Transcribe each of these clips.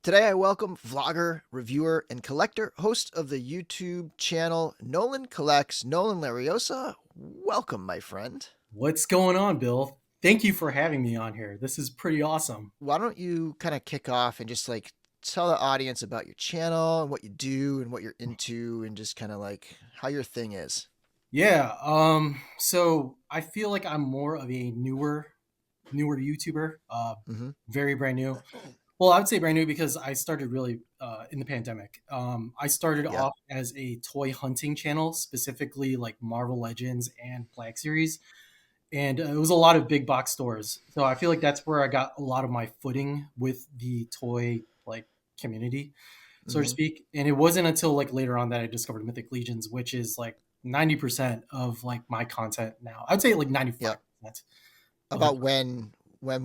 Today I welcome vlogger, reviewer, and collector, host of the YouTube channel Nolan Collects, Nolan Lariosa. Welcome, my friend. What's going on, Bill? Thank you for having me on here. This is pretty awesome. Why don't you kind of kick off and just tell the audience about your channel and what you do and what you're into and just kind of how your thing is. Yeah, so I feel like I'm more of a newer YouTuber. Mm-hmm. Very brand new. Well, I would say brand new because I started really in the pandemic. I started Yeah. off as a toy hunting channel, specifically like Marvel Legends and Black Series. And it was a lot of big box stores. So I feel like that's where I got a lot of my footing with the toy like community, so to Mm-hmm. speak. And it wasn't until like later on that I discovered Mythic Legions, which is like 90% of like my content now. I'd say like 95% Yeah. of the About when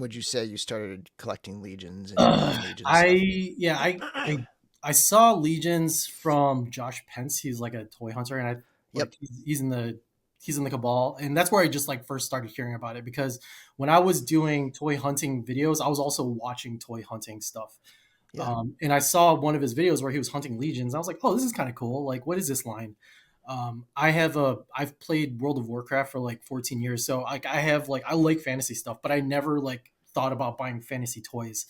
would you say you started collecting legions and buying legion I stuff? yeah, I saw Legions from Josh Pence. He's like a toy hunter, and I Yep. like he's in the Cabal, and that's where I just like first started hearing about it because when I was doing toy hunting videos, I was also watching toy hunting stuff. Yeah. And I saw one of his videos where he was hunting legions. I was like, oh, this is kind of cool. Like, what is this line? I've played World of Warcraft for like 14 years, so like I like fantasy stuff, but I never like thought about buying fantasy toys.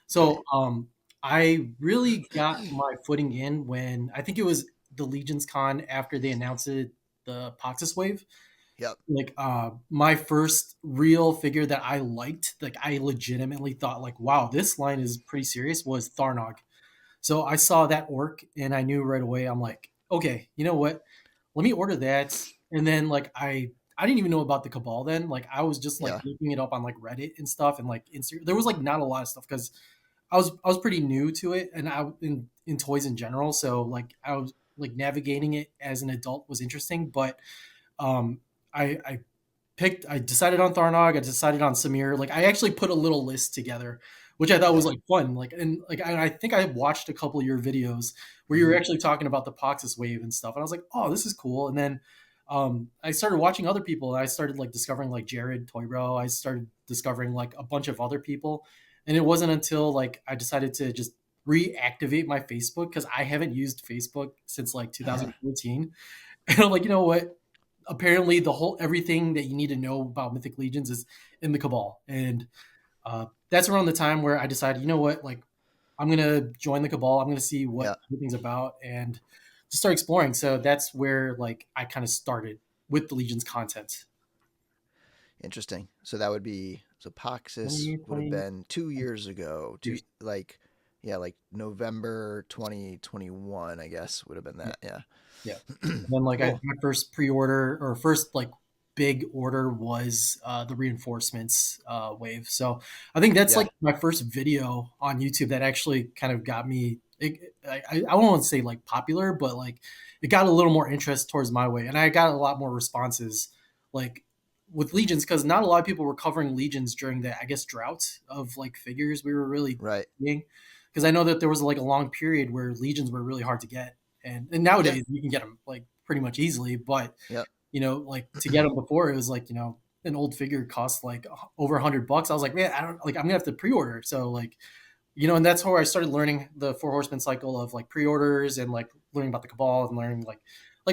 So Right. I really got my footing in when I think it was the Legions Con after they announced it, the Poxus Wave. Yep. Like my first real figure that I liked, like I legitimately thought like, wow, this line is pretty serious, was Tharnog. So I saw that orc and I knew right away, I'm like, okay, you know what? Let me order that. And then like I didn't even know about the Cabal then. Like I was just like Yeah. looking it up on like Reddit and stuff and like Instagram. There was like not a lot of stuff because I was pretty new to it and I in toys in general. So like I was like navigating it as an adult was interesting. But um I I decided on Tharnog, I decided on Samir. Like I actually put a little list together, which I thought was Yeah. like fun. Like and like I think I watched a couple of your videos where you were Mm-hmm. actually talking about the Poxus wave and stuff. And I was like, oh, this is cool. And then I started watching other people. And I started like discovering like Jared Toy Bro. I started discovering like a bunch of other people. And it wasn't until like I decided to just reactivate my Facebook because I haven't used Facebook since like 2014. And I'm like, you know what? Apparently the whole everything that you need to know about Mythic Legions is in the Cabal, and that's around the time where I decided, you know what, like I'm gonna join the Cabal. I'm gonna see what Yeah. everything's about and just start exploring. So that's where like I kind of started with the Legion's content. Interesting. So that would be Paxis would have 2020, been 2 years ago. years. Yeah, like November 2021, I guess would have been Yeah, that. Yeah. yeah. And then like I Cool. my first pre-order or first like big order was the reinforcements wave. So I think that's Yeah. like my first video on YouTube that actually kind of got me. I won't want to say like popular, but like it got a little more interest towards my way, and I got a lot more responses like with legions because not a lot of people were covering legions during the I guess drought of like figures we were really Right. seeing. Because I know that there was like a long period where legions were really hard to get, and Yeah. nowadays you can get them like pretty much easily, but Yep. you know, like to get them before it was like, you know, an old figure cost like over $100. I was like, man, I don't like, I'm gonna have to pre-order. So like, you know, and that's where I started learning the Four Horsemen cycle of like pre-orders and like learning about the Cabal and learning like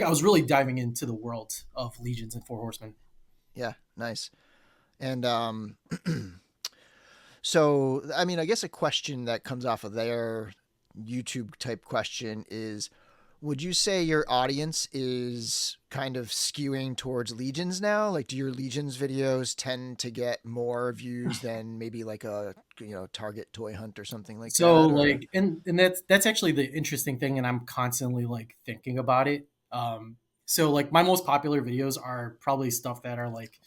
I was really diving into the world of Legions and Four Horsemen. Yeah. Nice. And so I mean, I guess a question that comes off of their YouTube type question is, would you say your audience is kind of skewing towards legions now? Like, do your legions videos tend to get more views than maybe like a Target toy hunt or something like So that? Or like, and that's actually the interesting thing, and I'm constantly like thinking about it. So like my most popular videos are probably stuff that are like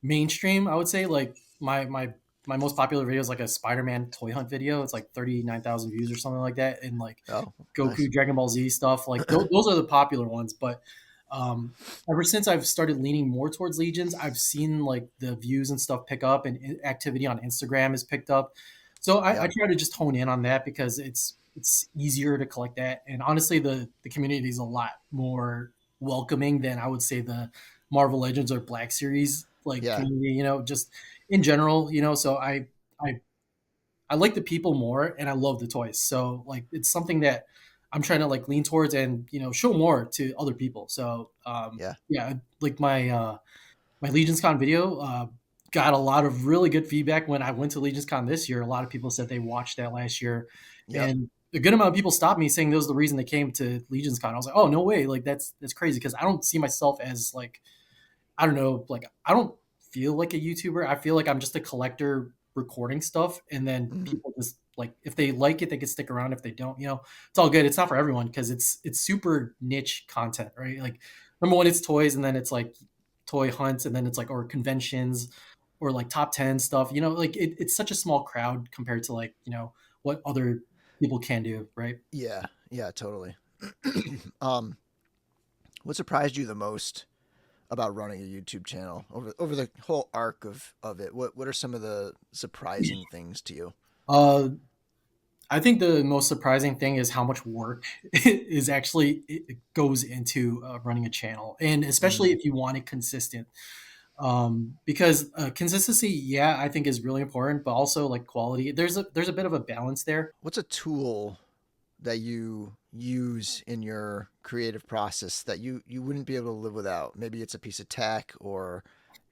mainstream. I would say like my most popular video is like a Spider-Man toy hunt video. It's like 39,000 views or something like that, and like oh, Goku, nice. Dragon Ball Z stuff. Like those are the popular ones. But um, ever since I've started leaning more towards Legions, I've seen like the views and stuff pick up, and activity on Instagram has picked up. So I Yeah. try to just hone in on that because it's easier to collect that, and honestly, the community is a lot more welcoming than I would say the Marvel Legends or Black Series like Yeah. community. You know, just in general. You know, so I I like the people more, and I love the toys. So like it's something that I'm trying to like lean towards and show more to other people. So Yeah. yeah, like my Legions Con video got a lot of really good feedback when I went to Legions Con this year. A lot of people said they watched that last year, Yep. and a good amount of people stopped me saying that was the reason they came to Legions Con. I was like, oh no way, like that's crazy because I don't see myself as like I don't know, like I don't feel like a YouTuber. I feel like I'm just a collector recording stuff, and then Hmm. people just like if they like it, they can stick around. If they don't, it's all good. It's not for everyone because it's super niche content, right? Like number one, it's toys, and then it's like toy hunts, and then it's like or conventions or like top 10 stuff. Like it's such a small crowd compared to like what other people can do, right? Yeah. Yeah. Totally. um, what surprised you the most about running a YouTube channel over the whole arc of it? What are some of the surprising things to you? Uh, I think the most surprising thing is how much work is actually it goes into running a channel, and especially Mm. if you want it consistent. Because consistency, yeah, I think is really important, but also like quality. There's a bit of a balance there. What's a tool that you use in your creative process that you wouldn't be able to live without? Maybe it's a piece of tech or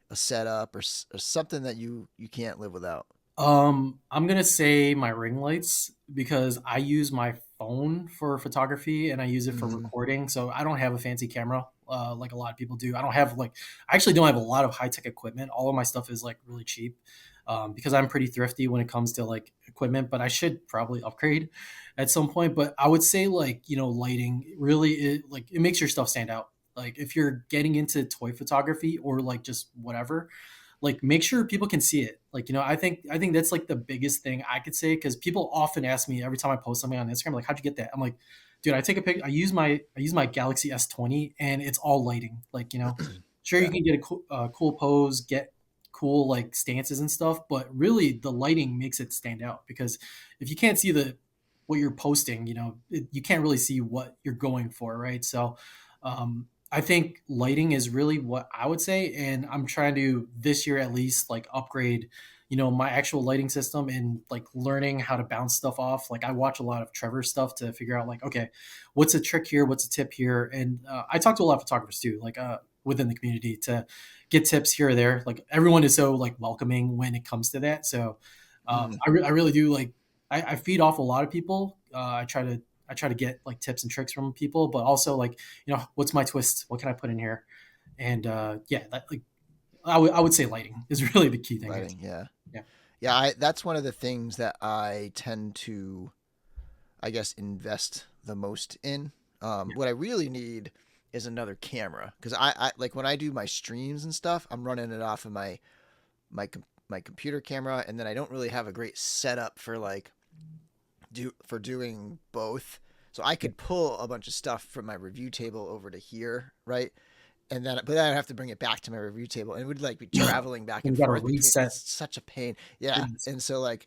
a setup or something that you can't live without. I'm gonna say my ring lights because I use my phone for photography and I use it for Hmm. recording. So I don't have a fancy camera like a lot of people do. I don't have like I actually don't have a lot of high tech equipment. All of my stuff is like really cheap because I'm pretty thrifty when it comes to like equipment. But I should probably upgrade at some point. But I would say like lighting really like it makes your stuff stand out. Like if you're getting into toy photography or like just whatever, like make sure people can see it. Like I think that's like the biggest thing I could say because people often ask me every time I post something on Instagram like how'd you get that? I'm like, dude, I take a pic. I use my Galaxy S20 and it's all lighting. Like sure you Yeah. can get a cool pose, get cool like stances and stuff, but really the lighting makes it stand out because if you can't see the what you're posting, you can't really see what you're going for, right? So I think lighting is really what I would say, and I'm trying to this year at least like upgrade, my actual lighting system and like learning how to bounce stuff off. Like I watch a lot of Trevor's stuff to figure out like, okay, what's a trick here, what's a tip here, and I talk to a lot of photographers too, like within the community to get tips here or there. Like everyone is so like welcoming when it comes to that. So Mm. I really do like I feed off a lot of people. I try to get like tips and tricks from people, but also like what's my twist? What can I put in here? And yeah, that, like I would say lighting is really the key thing. Lighting. Yeah. Yeah, Yeah. That's one of the things that I tend to, I guess, invest the most in. yeah, What I really need is another camera because I like when I do my streams and stuff, I'm running it off of my computer camera, and then I don't really have a great setup for like doing both. So I yeah. could pull a bunch of stuff from my review table over to here, right? And then, but I'd have to bring it back to my review table, and it would like be traveling back You and got to forth between. reset. It's such a pain, yeah. Yes. And so like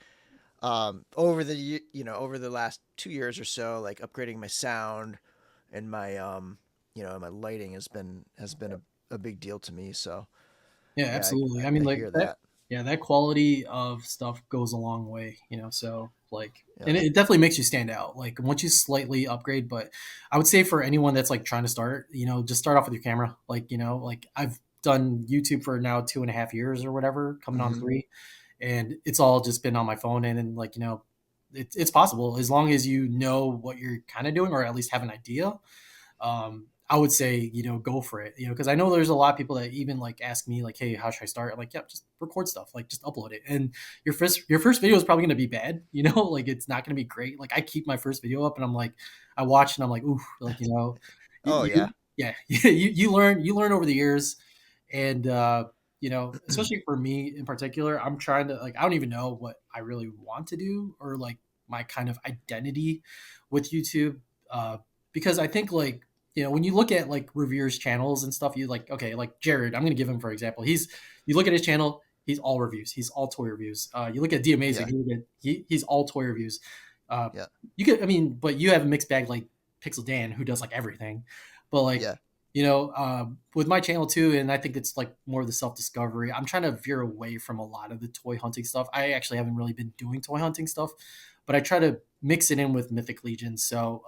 over the last 2 years or so, like upgrading my sound and my my lighting has been a big deal to me. So Yeah, yeah, absolutely. I mean, I like hear that. that. Yeah, that quality of stuff goes a long way. So like, Yeah. and it definitely makes you stand out. Like once you slightly upgrade, but I would say for anyone that's like trying to start, just start off with your camera. Like like I've done YouTube for now 2.5 years or whatever, coming on Hmm. 3, and it's all just been on my phone. And like it's possible as long as you know what you're kind of doing or at least have an idea. I would say, go for it, because I know there's a lot of people that even like ask me like, hey, how should I start? I'm like, yeah, just record stuff, like just upload it. And your first video is probably going to be bad, like it's not going to be great. Like I keep my first video up and I'm like, I watch and I'm like, ooh, like, Oh yeah. yeah, you learn over the years. And, especially for me in particular, I'm trying to like, I don't even know what I really want to do or like my kind of identity with YouTube. Uh, because I think like, when you look at like reviewers channels and stuff, you like, okay, like Jared, I'm going to give him for example. You look at his channel, he's all reviews. He's all toy reviews. You look at D Yeah. Amazing, he's all toy reviews. Uh, Yeah. I mean, but you have a mixed bag like Pixel Dan who does like everything. But like, Yeah. with my channel too, and I think it's like more of the self discovery. I'm trying to veer away from a lot of the toy hunting stuff. I actually haven't really been doing toy hunting stuff, but I try to mix it in with Mythic Legion. So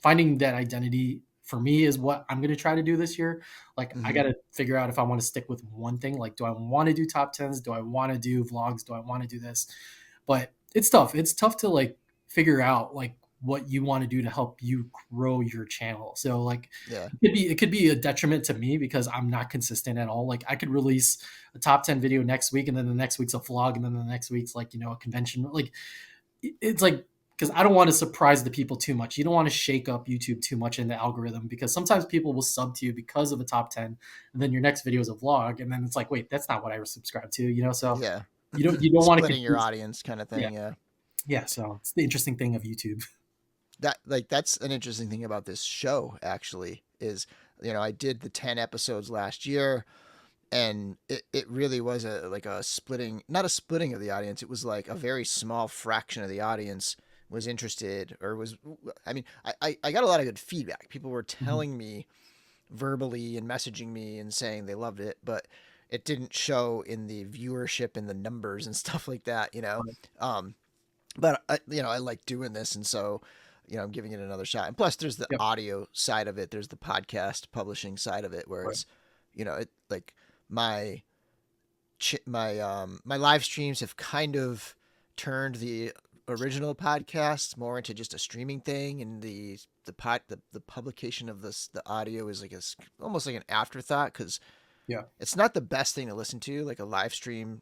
finding that identity for me is what I'm going to try to do this year. Like I Hmm. got to figure out if I want to stick with one thing. Like, do I want to do top tens? Do I want to do vlogs? Do I want to do this? But it's tough. It's tough to like figure out like what you want to do to help you grow your channel. So like Yeah. it could be a detriment to me because I'm not consistent at all. Like I could release a top 10 video next week and then the next week's a vlog and then the next week's like, a convention. Like it's like because I don't want to surprise the people too much. You don't want to shake up YouTube too much in the algorithm because sometimes people will sub to you because of a top 10 and then your next video is a vlog and then it's like, wait, that's not what I was subscribed to. So Yeah. you don't want to Splitting your confuse. audience kind of Yeah. thing. Yeah. Yeah, so it's the interesting thing of YouTube. That's an interesting thing about this show actually is, I did the 10 episodes last year, and it really was a like a splitting, not a splitting of the audience. It was like a very small fraction of the audience was interested or was, I mean, I got a lot of good feedback. People were Mhm. telling me verbally and messaging me and saying they loved it, but it didn't show in the viewership and the numbers and stuff like that. Right. Um, but I like doing this, and so I'm giving it another shot. And plus, there's the Yep. audio side of it. There's the podcast publishing side of it, where Right. it's, it like my my live streams have kind of turned the original podcast more into just a streaming thing, and the publication of the audio is like almost like an afterthought because Yeah. it's not the best thing to listen to, like a live stream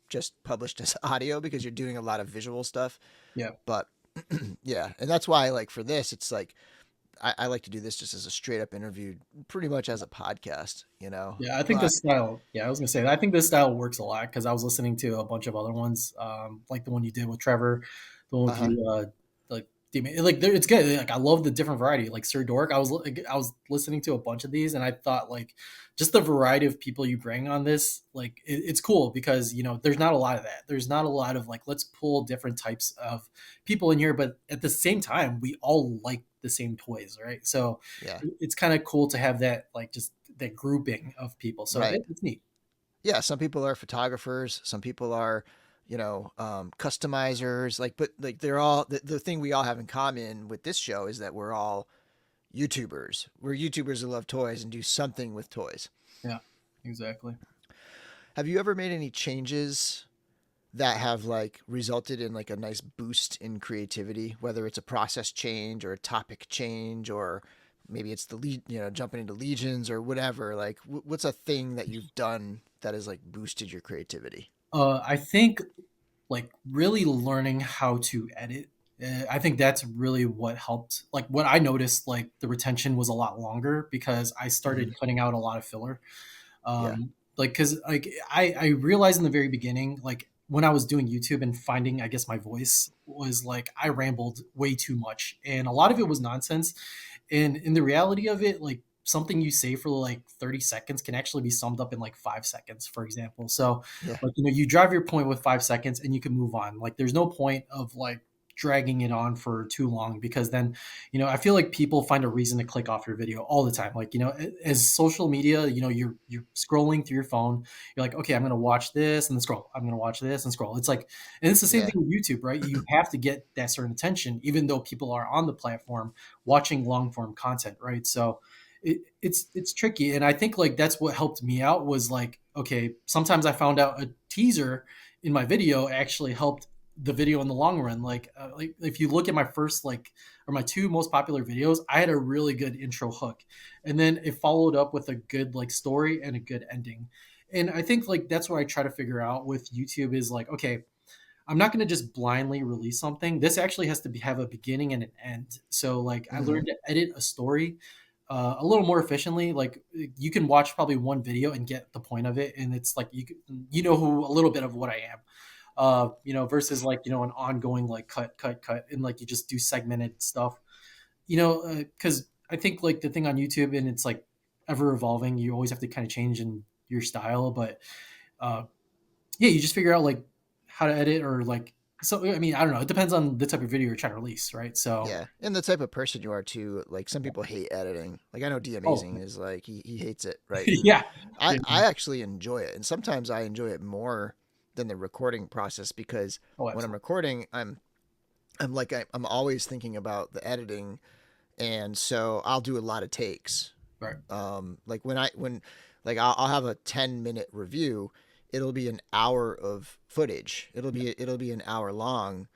just published as audio, because you're doing a lot of visual stuff. Yeah. But yeah, and that's why, like, for this, it's like I like to do this just as a straight up interview, pretty much as a podcast. Yeah, I think But this style. Yeah, I was gonna say that. I think this style works a lot because I was listening to a bunch of other ones, like the one you did with Trevor, the one with uh-huh. you, like like it's good. Like I love the different variety. Like Sir Dork, I was listening to a bunch of these, and I thought like just the variety of people you bring on this, like it's cool because there's not a lot of that. There's not a lot of like let's pull different types of people in here, but at the same time, we all like the same toys, right? So Yeah. it's kind of cool to have that like just that grouping of people. So Right. it's neat. Yeah, some people are photographers, some people are, customizers, like, but like they're all the thing we all have in common with this show is that we're all YouTubers. We're YouTubers who love toys and do something with toys. Yeah, exactly. Have you ever made any changes that have like resulted in like a nice boost in creativity, whether it's a process change or a topic change, or maybe it's the lead, jumping into legions or whatever? Like, what's a thing that you've done that has like boosted your creativity? I think like really learning how to edit. I think that's really what helped. Like what I noticed, like the retention was a lot longer because I Hmm. started cutting out a lot of filler. Yeah. Like because like I realized in the very beginning, like when I was doing YouTube and finding, I guess my voice was like I rambled way too much, and a lot of it was nonsense. And in the reality of it, like something you say for like 30 seconds can actually be summed up in like 5 seconds, for example. So Yeah. like you drive your point with 5 seconds and you can move on. Like there's no point of like dragging it on for too long because then I feel like people find a reason to click off your video all the time. Like as social media, you're scrolling through your phone, you're like, okay, I'm going to watch this and then scroll, I'm going to watch this and scroll. It's like, and it's the same Yeah. thing with YouTube, right? You have to get that certain attention even though people are on the platform watching long form content, right? So it's tricky, and I think like that's what helped me out was like, okay, sometimes I found out a teaser in my video actually helped the video in the long run. Like if you look at my first like or my two most popular videos, I had a really good intro hook, and then it followed up with a good like story and a good ending. And I think like that's what I try to figure out with YouTube is like, okay, I'm not going to just blindly release something. This actually has to have a beginning and an end. So like I Hmm. learned to edit a story a little more efficiently. Like you can watch probably one video and get the point of it, and it's like who a little bit of what I am. Versus like an ongoing like cut, and like you just do segmented stuff. Because I think like the thing on YouTube and it's like ever evolving. You always have to kind of change in your style, but uh, yeah, you just figure out like how to edit or like So I mean, I don't know. It depends on the type of video you're trying to release, right? So Yeah, and the type of person you are too. Like some people hate editing. Like I know D oh Amazing is like he hates it, right? And yeah, yeah. I actually enjoy it, and sometimes I enjoy it more than the recording process because Oh, when I'm absolutely. recording, I'm like I'm always thinking about the editing, and so I'll do a lot of takes. Right. Like when like I'll have a 10-minute review, it'll be an hour of footage. Yeah. It'll be an hour long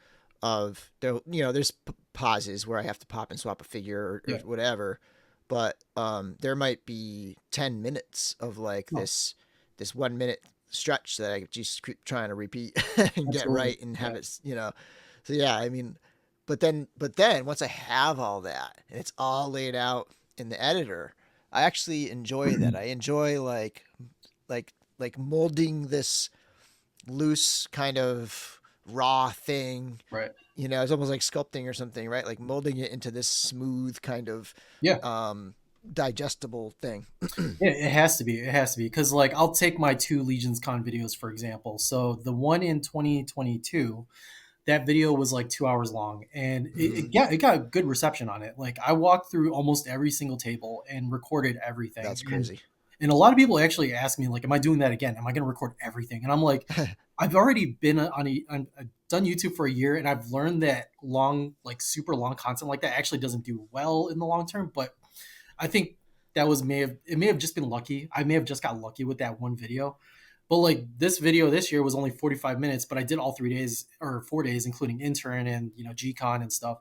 of there. You know, there's pauses where I have to pop and swap a figure or Yeah. whatever, but there might be 10 minutes of like No, this 1 minute stretch that I just keep trying to repeat and get absolutely. right and have Yeah. it. You know, so yeah, I mean, but then once I have all that and it's all laid out in the editor, I actually enjoy that. I enjoy like molding this loose kind of raw thing. Right. You know, it's almost like sculpting or something, right? Like molding it into this smooth kind of Yeah. um digestible thing. Yeah, it has to be. It has to be because, like, I'll take my two Legions Con videos for example. So the one in 2022, that video was like 2 hours long, and Mm-hmm. it got good reception on it. Like, I walked through almost every single table and recorded everything, That's crazy. and a lot of people actually ask me, like, "Am I doing that again? Am I going to record everything?" And I'm like, I've already been I've done YouTube for a year, and I've learned that long, like super long content like that actually doesn't do well in the long term. But I think that was may have just been lucky. I may have just got lucky with that one video. But like this video this year was only 45 minutes, but I did all 3 days or 4 days, including intern and GCon and stuff.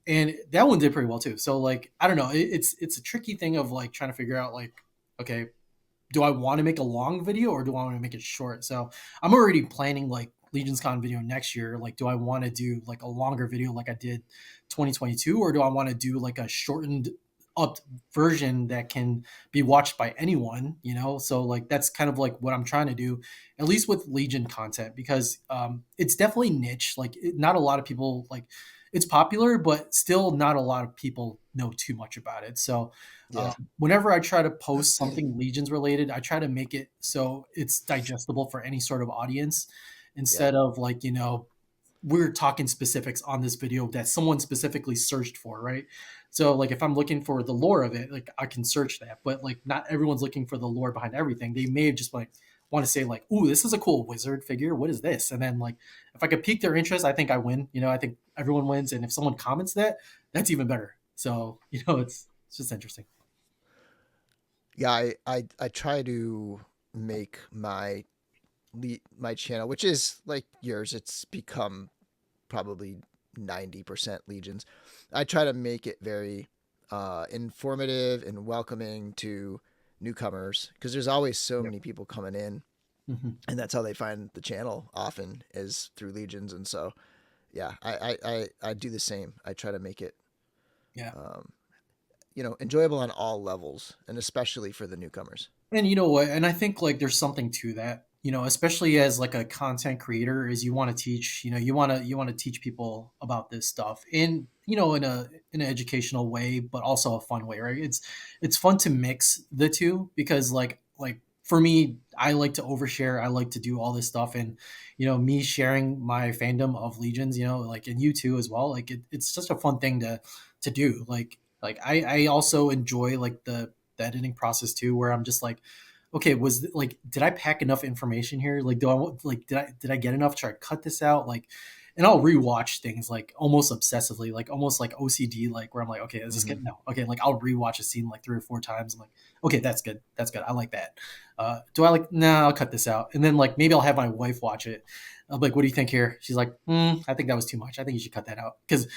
And that one did pretty well too. So like I don't know, it's a tricky thing of like trying to figure out like, okay, do I want to make a long video or do I want to make it short? So I'm already planning like Legions Con video next year. Like, do I want to do like a longer video like I did 2022, or do I want to do like a shortened up version that can be watched by anyone? So like that's kind of like what I'm trying to do, at least with Legion content, because it's definitely niche. Like, not a lot of people like. It's popular, but still not a lot of people know too much about it. So Yeah. whenever I try to post something Legions related, I try to make it so it's digestible for any sort of audience Yeah. instead of like, we're talking specifics on this video that someone specifically searched for, right? So like if I'm looking for the lore of it, like I can search that, but like not everyone's looking for the lore behind everything. They may have just like want to say like, "Ooh, this is a cool wizard figure. What is this?" And then like if I could pique their interest, I think I win. I think everyone wins, and if someone comments that, that's even better. So, it's just interesting. Yeah, I try to make my channel, which is like yours, it's become probably 90% Legions. I try to make it very informative and welcoming to newcomers because there's always so Yep. many people coming in, Hmm. and that's how they find the channel often is through Legions. And so, yeah, I do the same. I try to make it, Yeah. um, enjoyable on all levels, and especially for the newcomers. And you know what? And I think like there's something to that. Especially as like a content creator, is you want to teach. You want to teach people about this stuff in in an educational way, but also a fun way, right? It's fun to mix the two because like for me, I like to overshare. I like to do all this stuff, and me sharing my fandom of Legions, like and you too as well. Like it's just a fun thing to do. Like I also enjoy like the editing process too, where I'm just like, okay, like, did I pack enough information here? Like, do I want, like, did I get enough? Try to cut this out? Like, and I'll rewatch things like almost obsessively, like almost like OCD, like where I'm like, okay, is this Hmm. good? No. Okay. Like I'll rewatch a scene like 3 or 4 times. I'm like, okay, that's good. That's good. I like that. Do I like, nah, I'll cut this out. And then like, maybe I'll have my wife watch it. I'm like, what do you think here? She's like, I think that was too much. I think you should cut that out. Cause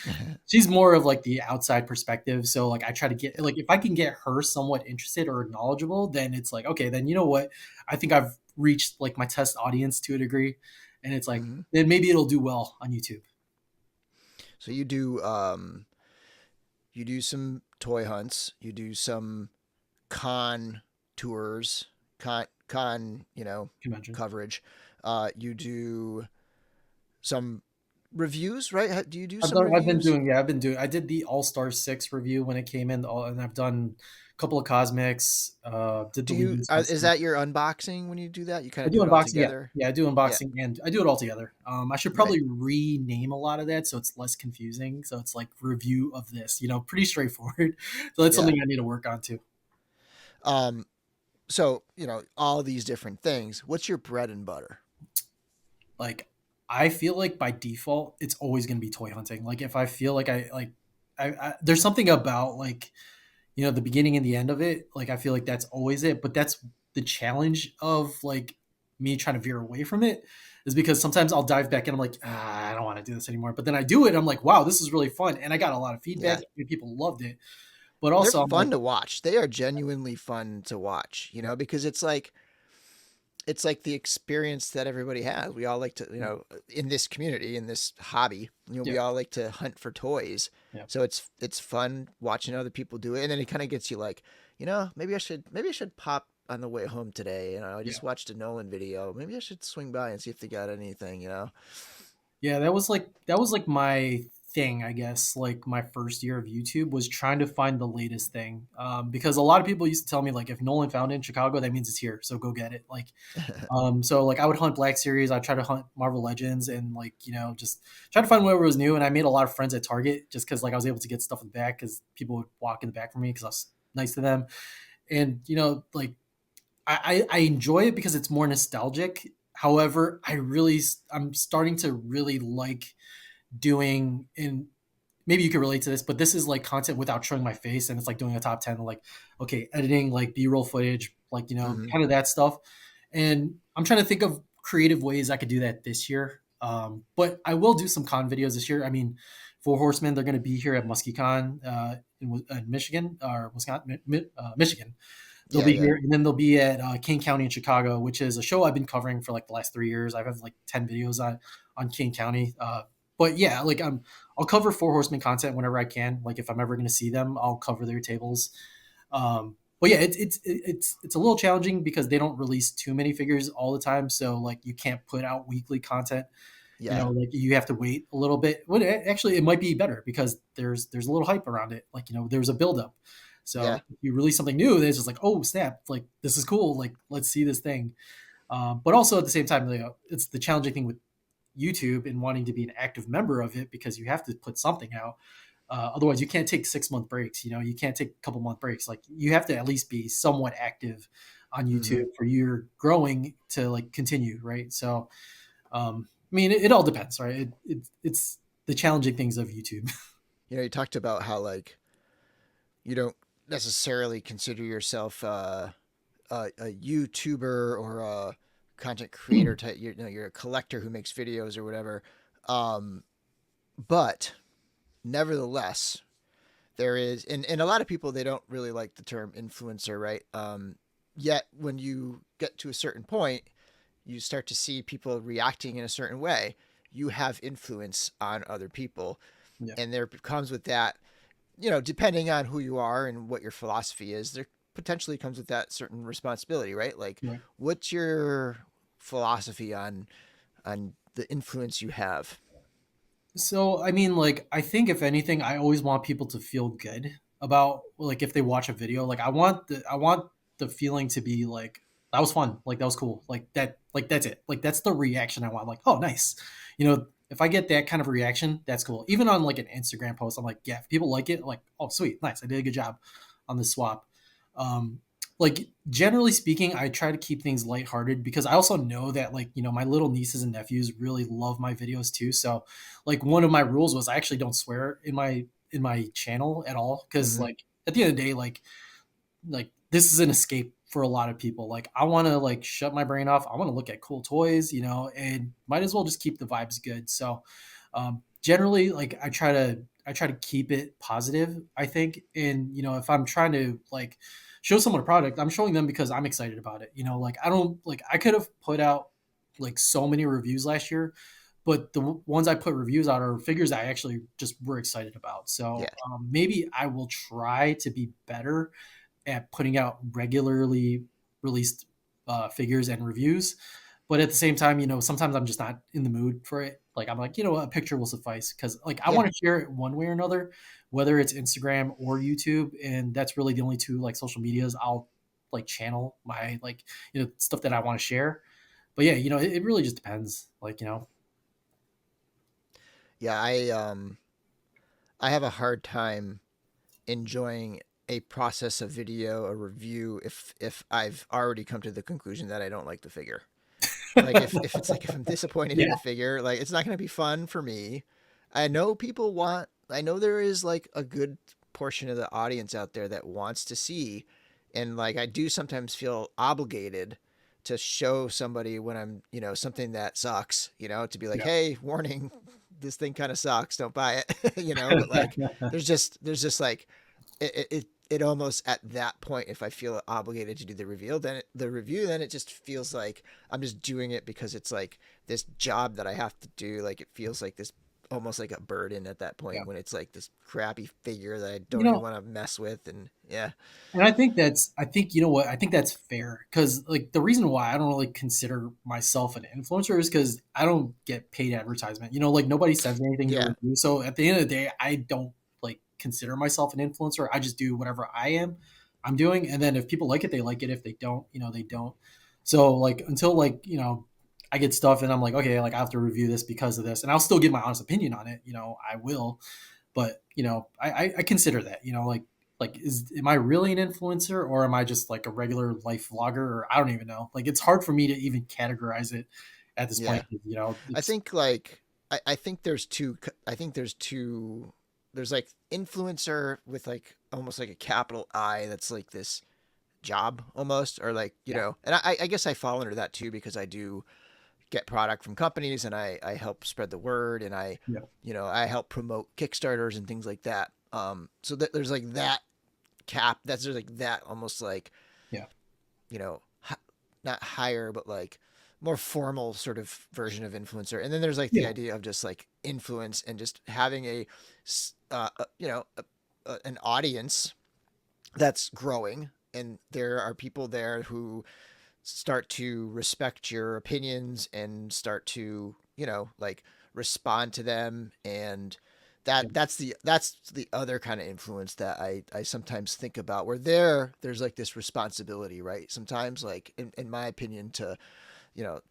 she's more of like the outside perspective. So like I try to get like if I can get her somewhat interested or knowledgeable, then it's like, okay, then you know what? I think I've reached like my test audience to a degree. And it's like, Hmm. then maybe it'll do well on YouTube. So you do some toy hunts, you do some con tours, con Conventions. coverage. You do some reviews, right? Do you do I've some done. I've been reviews? doing. Yeah, I've been doing. I did the All Star 6 review when it came in, and I've done couple of cosmics. Did the Do you Legion stuff. is that your unboxing when you do that? You kind I of do do it all unboxing, yeah. together? Yeah, I do Yeah, unboxing and I do it all together. I should right. probably rename a lot of that so it's less confusing. So it's like review of this, pretty straightforward. So that's Yeah. something I need to work on too. Um so, all these different things. What's your bread and butter? Like I feel like by default it's always going to be toy hunting. Like if I feel like there's something about like the beginning and the end of it, like I feel like that's always it, but that's the challenge of like me trying to veer away from it is because sometimes I'll dive back in. I'm like, I don't want to do this anymore. But then I do it. I'm like, wow, this is really fun. And I got a lot of feedback. Yeah. People loved it. But They're also I'm like, fun to watch. They are genuinely fun to watch, because it's like the experience that everybody has. We all like to, in this community, in this hobby, yeah, we all like to hunt for toys. yeah, So it's fun watching other people do it, and then it kind of gets you like, maybe I should pop on the way home today. I yeah. just watched a Nolan video. Maybe I should swing by and see if they got anything. Yeah, that was like my thing, I guess. Like my first year of YouTube was trying to find the latest thing, because a lot of people used to tell me like if Nolan found it in Chicago, that means it's here, so go get it. Like, so like I would hunt Black Series, I try to hunt Marvel Legends, and like just try to find whatever was new. And I made a lot of friends at Target just because like I was able to get stuff in the back because people would walk in the back for me because I was nice to them. And like I enjoy it because it's more nostalgic. However, I'm starting to really like doing in maybe you could relate to this, but this is like content without showing my face, and it's like doing a top 10 like okay, editing like B-roll footage, like Hmm. kind of that stuff. And I'm trying to think of creative ways I could do that this year. But I will do some con videos this year. I mean, Four Horsemen, they're going to be here at MuskyCon in Michigan or Wisconsin, Michigan. They'll Yeah, be yeah, here, and then they'll be at King County in Chicago, which is a show I've been covering for like the last 3 years. I have like 10 videos on King County. But yeah, like I'll cover Four Horsemen content whenever I can. Like if I'm ever going to see them, I'll cover their tables. But yeah, it's a little challenging because they don't release too many figures all the time. So like you can't put out weekly content. yeah, Like you have to wait a little bit. Well, actually, it might be better because there's a little hype around it. Like there's a buildup. So yeah, if you release something new, then it's just like, oh snap! Like this is cool. Like let's see this thing. But also at the same time, it's the challenging thing with YouTube and wanting to be an active member of it because you have to put something out. Otherwise, you can't take 6 month breaks. You can't take a couple month breaks. Like you have to at least be somewhat active on hmm YouTube for your growing to like continue, right? So, I mean, it all depends, right? It's the challenging things of YouTube. You talked about how like you don't necessarily consider yourself a YouTuber or a content creator type. You're a collector who makes videos or whatever. Um, but nevertheless, there is, and a lot of people they don't really like the term influencer, right? Yet when you get to a certain point, you start to see people reacting in a certain way. You have influence on other people, Yeah, and there comes with that. Depending on who you are and what your philosophy is, there potentially comes with that certain responsibility, right? Like, right. what's your philosophy on the influence you have? So, I mean, like, I think if anything, I always want people to feel good about like if they watch a video. Like, I want the feeling to be like that was fun, like that was cool, like that's it, like that's the reaction I want. Like, oh, nice, if I get that kind of reaction, that's cool. Even on like an Instagram post, I'm like, yeah, if people like it, like, oh, sweet, nice, I did a good job on this swap. Um, like generally speaking, I try to keep things lighthearted because I also know that like my little nieces and nephews really love my videos too. So like one of my rules was I actually don't swear in my channel at all because Mm-hmm. like at the end of the day like this is an escape for a lot of people. Like I want to like shut my brain off. I want to look at cool toys, and might as well just keep the vibes good. So generally, like I try to keep it positive. I think, and if I'm trying to like show someone a product, I'm showing them because I'm excited about it. Like I don't like I could have put out like so many reviews last year, but the ones I put reviews out are figures I actually just were excited about. Yeah, So maybe I will try to be better at putting out regularly released figures and reviews. But at the same time, sometimes I'm just not in the mood for it. like I'm like, a picture will suffice because like I Yeah. want to share it one way or another, whether it's Instagram or YouTube, and that's really the only two like social medias I'll like channel my like stuff that I want to share. But yeah, it really just depends. Like Yeah, I have a hard time enjoying a process of video, a review, if I've already come to the conclusion that I don't like the figure. Like if it's like if I'm disappointed in yeah, the figure, like it's not going to be fun for me. I know there is like a good portion of the audience out there that wants to see, and like I do sometimes feel obligated to show somebody when I'm, something that sucks, to be like, yeah, "Hey, warning, this thing kind of sucks, don't buy it." But like there's just like it almost at that point, if I feel obligated to do the review, then it just feels like I'm just doing it because it's like this job that I have to do. Like it feels like this almost like a burden at that yeah. point when it's like this crappy figure that I You don't even know, want to mess with. And yeah. And I think, what? I think that's fair because, like, the reason why I don't really consider myself an influencer is because I don't get paid advertisement. Like, nobody sends me anything to Yeah. review. So at the end of the day, I don't, like, consider myself an influencer. I just do whatever I'm doing. And then if people like it, they like it. If they don't, they don't. So, like, until, like, I get stuff and I'm like, okay, like, I have to review this because of this. And I'll still give my honest opinion on it. I will. But I consider that like is am I really an influencer or am I just like a regular life vlogger, or I don't even know. Like it's hard for me to even categorize it at this Yeah. point. I It's think like I think there's two. I think there's two. There's like influencer with like almost like a capital I. That's like this job almost, or like yeah, and I guess I fall under that too because I do get product from companies and I help spread the word and yeah, I help promote Kickstarters and things like that. So that there's like that cap. That's there's like that almost like yeah, you know not higher but like more formal sort of version of influencer. And then there's like the yeah, idea of just like influence and just having an audience that's growing, and there are people there who start to respect your opinions and start to like respond to them. And yeah, that's the other kind of influence that I sometimes think about, where there's like this responsibility, right? Sometimes like in my opinion, to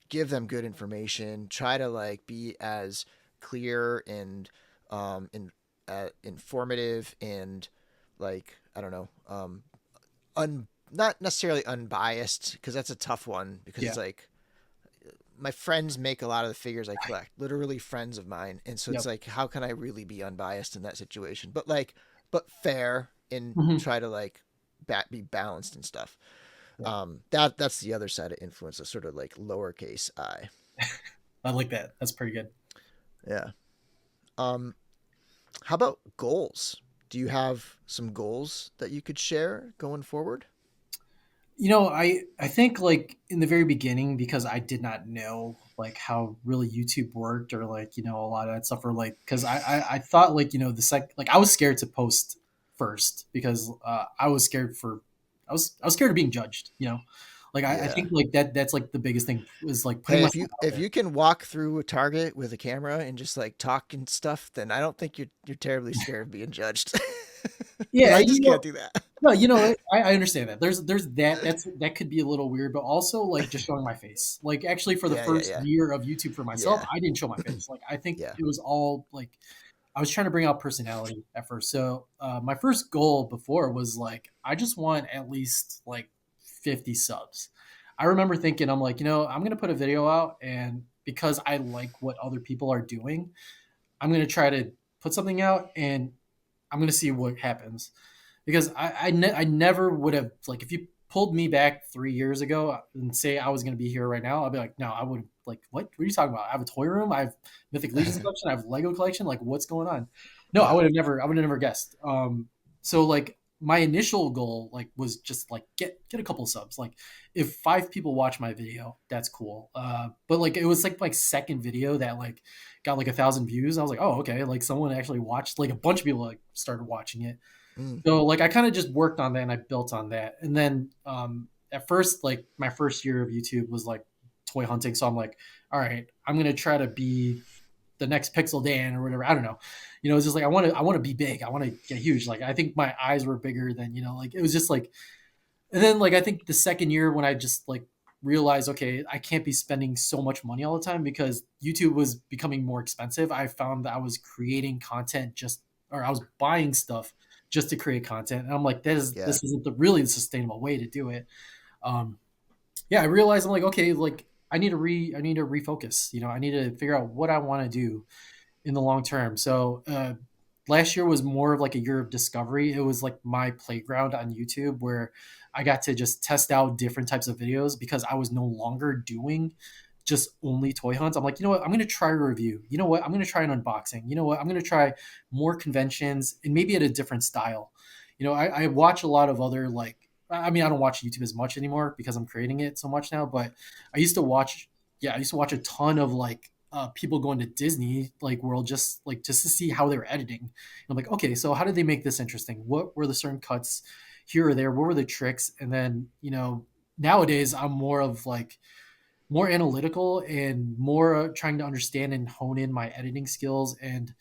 give them good information, try to like be as clear and informative and like I don't know, not necessarily unbiased, because that's a tough one, because yeah, it's like my friends make a lot of the figures I collect, literally friends of mine, and so it's yep, like how can I really be unbiased in that situation, but like but fair and hmm, try to like be balanced and stuff. yeah. That's the other side of influence, a sort of like lowercase I. I like that. That's pretty good. Yeah. um how about goals? Do you have some goals that you could share going forward? I think like in the very beginning, because I did not know like how really YouTube worked, or like a lot of that stuff, or like because I thought like like I was scared to post first because I was scared of being judged. Like I Yeah. think like that's like the biggest thing is like putting Hey, if myself you out if there. you can walk through a Target with a camera and just like talk and stuff, then I don't think you're terribly scared of being judged. Because Yeah, I just can't do that. no, I understand that. There's that could be a little weird, but also like just showing my face. Like actually, for the Yeah, yeah, first yeah, year of YouTube for myself, yeah, I didn't show my face. Like I think yeah. it was all like I was trying to bring out personality at first. So my first goal before was like I just want at least like 50 subs. I remember thinking I'm like I'm gonna put a video out, and because I like what other people are doing, I'm gonna try to put something out, and I'm gonna see what happens because I never would have like if you pulled me back 3 years ago and say I was going to be here right now, I'd be like, no, I would like what are you talking about? I have a toy room, I have Mythic Legions collection, I have Lego collection. Like, what's going on? No, Yeah, I would have never guessed. So like my initial goal like was just like get a couple of subs. Like if 5 people watch my video, that's cool. But like it was like my second video that like got like 1,000 views. I was like, oh okay, like someone actually watched. Like a bunch of people like started watching it. mm, So like I kind of just worked on that and I built on that. And then at first, like my first year of YouTube was like toy hunting. So I'm like, all right, I'm gonna try to be the next Pixel Dan or whatever. I don't know. It's just like I want to be big. I want to get huge. Like I think my eyes were bigger than, like it was just like, and then like I think the second year when I just like realized, okay, I can't be spending so much money all the time because YouTube was becoming more expensive. I found that I was creating content or I was buying stuff just to create content. And I'm like, Yeah. this isn't the really sustainable way to do it. Um, yeah, I realized I'm like, okay, like I need to refocus. I need to figure out what I want to do in the long term. So last year was more of like a year of discovery. It was like my playground on YouTube where I got to just test out different types of videos because I was no longer doing just only toy hunts. I'm like, you know what? I'm going to try a review. You know what? I'm going to try an unboxing. You know what? I'm going to try more conventions and maybe at a different style. I watch a lot of other like, I mean, I don't watch YouTube as much anymore because I'm creating it so much now, but I used to watch, yeah, I used to watch a ton of like people going to Disney like world just to see how they're editing. And I'm like, okay, so how did they make this interesting? What were the certain cuts here or there? What were the tricks? And then nowadays I'm more of like more analytical and more trying to understand and hone in my editing skills. And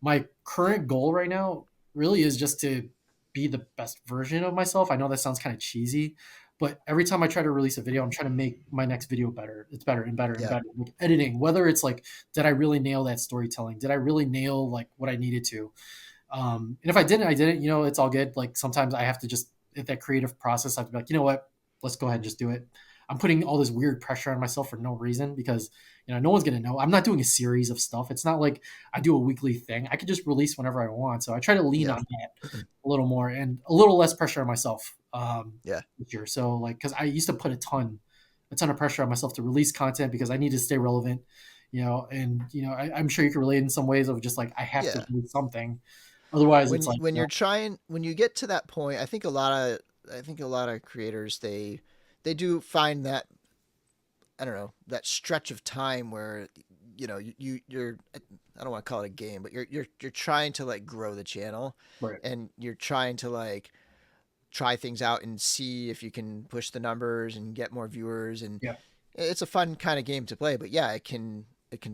my current goal right now really is just to be the best version of myself. I know that sounds kind of cheesy, but every time I try to release a video, I'm trying to make my next video better. It's better and better and Yeah. better. Like editing, whether it's like, did I really nail that storytelling? Did I really nail like what I needed to? And if I didn't, I didn't. It's all good. Like sometimes I have to just at that creative process, I have to be like, you know what? Let's go ahead and just do it. I'm putting all this weird pressure on myself for no reason because no one's gonna know. I'm not doing a series of stuff. It's not like I do a weekly thing. I could just release whenever I want. So I try to lean Yeah. on that a little more and a little less pressure on myself Yeah. this year. So like, because I used to put a ton of pressure on myself to release content because I need to stay relevant. And I'm sure you can relate in some ways of just like I have to Yeah. do something. Otherwise, it's like When you're trying, when you get to that point, I think a lot of creators, they do find that, I don't know, that stretch of time where you're, I don't want to call it a game, but you're trying to like grow the channel, right. and you're trying to like try things out and see if you can push the numbers and get more viewers, and Yeah. it's a fun kind of game to play. But yeah, it can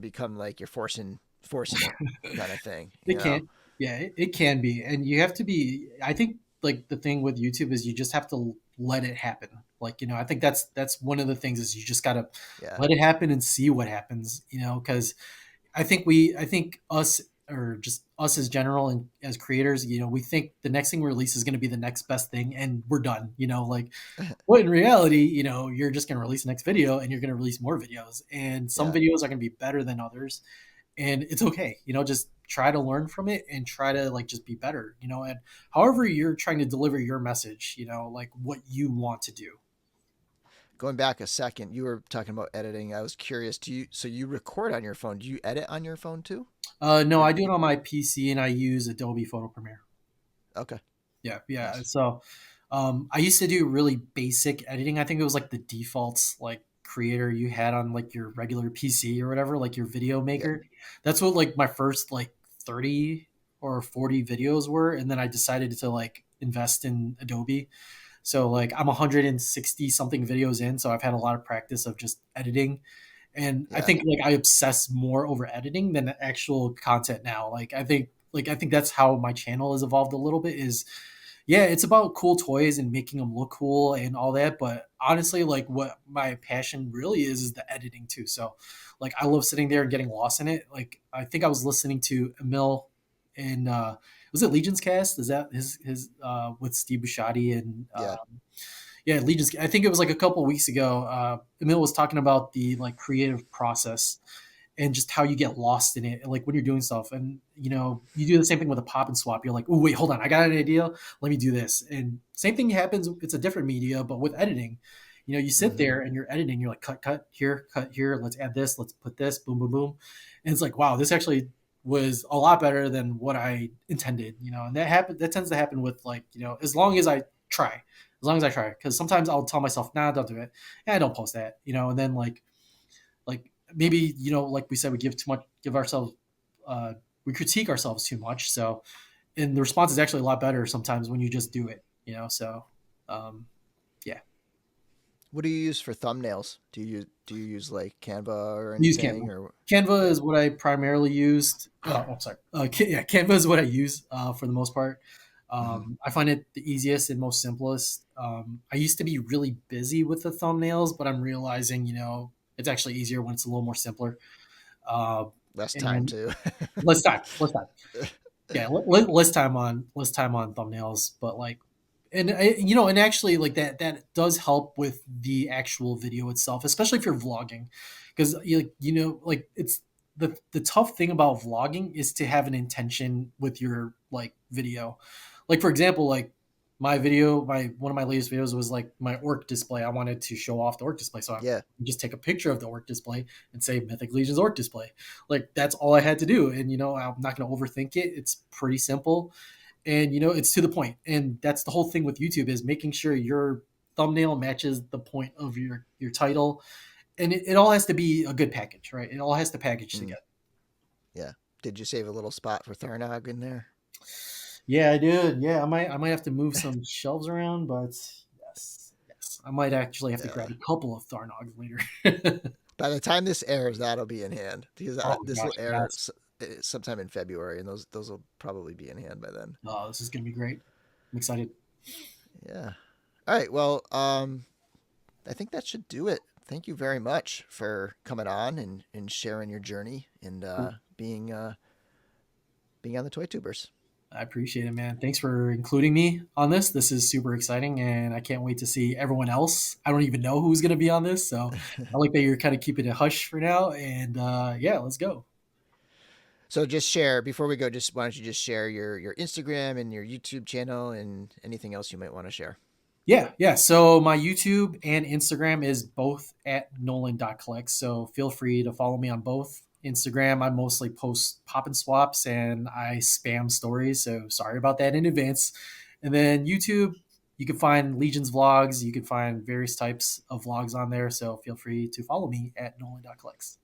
become like you're forcing it kind of thing, It can, yeah, it can be, and you have to be. I think like the thing with YouTube is you just have to let it happen. Like I think that's one of the things is you just gotta Yeah. let it happen and see what happens. Because I think us or just us as general and as creators, we think the next thing we release is going to be the next best thing, and we're done. Like, well, in reality, you're just going to release the next video, and you're going to release more videos, and some Yeah. videos are going to be better than others, and it's okay. Just try to learn from it and try to like just be better. And however you're trying to deliver your message, like what you want to do. Going back a second, you were talking about editing. I was curious. So you record on your phone? Do you edit on your phone too? No, Or I do it on my PC and I use Adobe Photo Premiere. okay, Yeah, yeah. nice. So I used to do really basic editing. I think it was like the defaults like creator you had on like your regular PC or whatever, like your video Yeah, maker. That's what like my first like 30 or 40 videos were. And then I decided to like invest in Adobe. So like I'm 160 something videos in. So I've had a lot of practice of just editing. And I yeah. think like I obsess more over editing than the actual content now. Like I think that's how my channel has evolved a little bit is yeah, it's about cool toys and making them look cool and all that. But honestly, like what my passion really is the editing too. So, like, I love sitting there and getting lost in it. Like, I think I was listening to Emil in was it Legion's Cast? Is that his with Steve Buscemi and Yeah. yeah, Legion's? I think it was like a couple of weeks ago. Emil was talking about the like creative process and just how you get lost in it, like when you're doing stuff. And you do the same thing with a pop and swap. You're like, oh wait, hold on, I got an idea. Let me do this. And same thing happens. It's a different media, but with editing, you sit Hmm. there and you're editing. You're like, cut here, cut here. Let's add this. Let's put this. Boom, boom, boom. And it's like, wow, this actually was a lot better than what I intended. And that happen. That tends to happen with like as long as I try, because sometimes I'll tell myself, nah, don't do it. Yeah, don't post that. And then like maybe like we said, we give ourselves we critique ourselves too much. So and the response is actually a lot better sometimes when you just do it. So um yeah. What do you use for thumbnails? Do you use like Canva or Use anything Canva. or Canva yeah. is what I primarily used. Oh, sorry. Yeah, Canva is what I use for the most part. Hmm. I find it the easiest and most simplest. I used to be really busy with the thumbnails, but I'm realizing, it's actually easier when it's a little more simpler. Uh, Less time and too. less time. Yeah, less time on thumbnails, but like, and actually like that does help with the actual video itself, especially if you're vlogging, because like it's the tough thing about vlogging is to have an intention with your like video. Like for example, like my video, my one of my latest videos was like my orc display. I wanted to show off the orc display, so I Yeah. just take a picture of the orc display and say Mythic Legion's orc display. Like that's all I had to do, and I'm not going to overthink it. It's pretty simple, and it's to the point. And that's the whole thing with YouTube, is making sure your thumbnail matches the point of your title, and it all has to be a good package, right? It all has to package Mm, together. yeah. Did you save a little spot for Thornog in there? Yeah, I did. Yeah, I might have to move some shelves around, but yes, I might actually have to Yeah. grab a couple of Tharnogs later. By the time this airs, that'll be in hand because Oh my this will gosh, air yes. sometime in February, and those will probably be in hand by then. Oh, this is gonna be great. I'm excited. Yeah. All right. Well, I think that should do it. Thank you very much for coming on and sharing your journey and Cool. being on the Toy Tubers. I appreciate it, man. Thanks for including me on this. This is super exciting, and I can't wait to see everyone else. I don't even know who's going to be on this, so I like that you're kind of keeping it hush for now. And yeah, let's go. So just share before we go. Just why don't you just share your Instagram and your YouTube channel and anything else you might want to share. Yeah. So my YouTube and Instagram is both at Nolan.collect. So feel free to follow me on both. Instagram, I mostly post pop and swaps and I spam stories. So sorry about that in advance. And then YouTube, you can find Legion's vlogs. You can find various types of vlogs on there. So feel free to follow me at Nolan.collects.